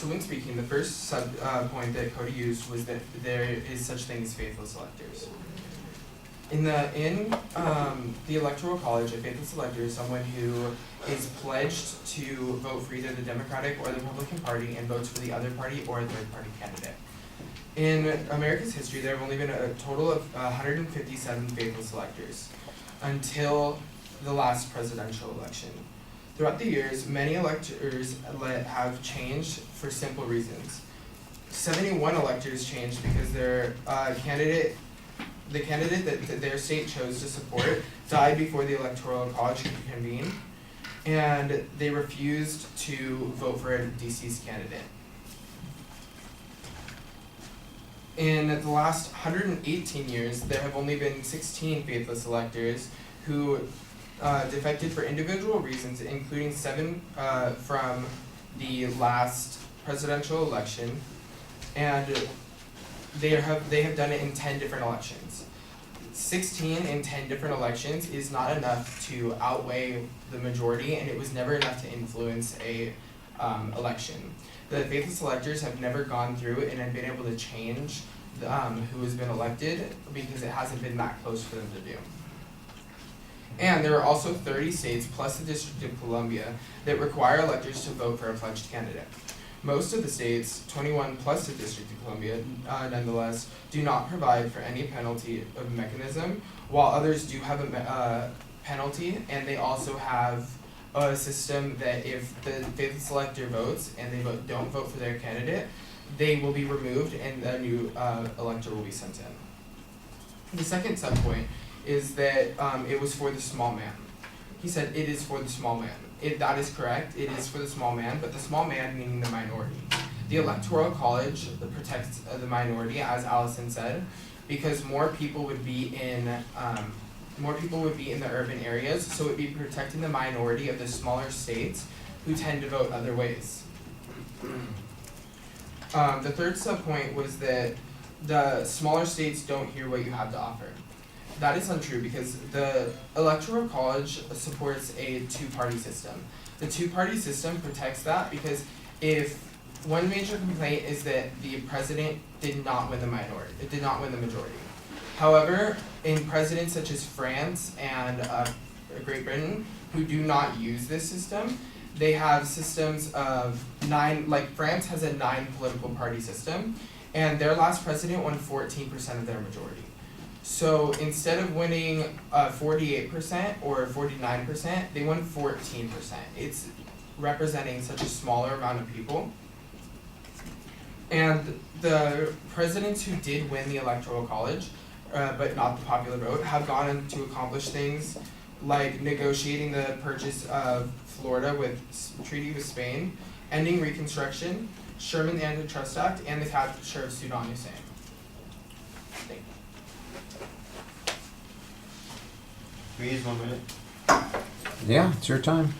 So when speaking, the first point that Cody used was that there is such thing as faithless electors. In the Electoral College, a faithless elector is someone who is pledged to vote for either the Democratic or the Republican Party and votes for the other party or a third party candidate. In America's history, there have only been a total of 157 faithless electors until the last presidential election. Throughout the years, many electors have changed for simple reasons. 71 electors changed because their the candidate that their state chose to support died before the Electoral College could convene, and they refused to vote for a deceased candidate. In the last 118 years, there have only been 16 faithless electors who defected for individual reasons, including 7 from the last presidential election, and they have done it in 10 different elections. 16 in 10 different elections is not enough to outweigh the majority, and it was never enough to influence a election. The faithless electors have never gone through and have been able to change who has been elected because it hasn't been that close for them to do. And there are also 30 states plus the District of Columbia that require electors to vote for a pledged candidate. Most of the states, 21 plus the District of Columbia, nonetheless, do not provide for any penalty of mechanism, while others do have a penalty, and they also have a system that if the faithless elector votes and they don't vote for their candidate, they will be removed and a new elector will be sent in. The second subpoint is that it was for the small man. He said it is for the small man. That is correct, it is for the small man, but the small man meaning the minority. The Electoral College protects the minority, as Allison said, because more people would be in the urban areas, so it would be protecting the minority of the smaller states who tend to vote other ways. The third subpoint was that the smaller states don't hear what you have to offer. That is untrue because the Electoral College supports a two-party system. The two-party system protects that because if one major complaint is that the president did not win the majority. However, in presidents such as France and Great Britain, who do not use this system, they have systems of 9, like France has a 9 political party system, and their last president won 14% of their majority. So instead of winning 48% or 49%, they won 14%. It's representing such a smaller amount of people. And the presidents who did win the Electoral College, but not the popular vote, have gone on to accomplish things like negotiating the purchase of Florida with treaty with Spain, ending Reconstruction, Sherman Antitrust Act, and the capture of Saddam Hussein. Thank you. Can we use 1 minute? Yeah, it's your time.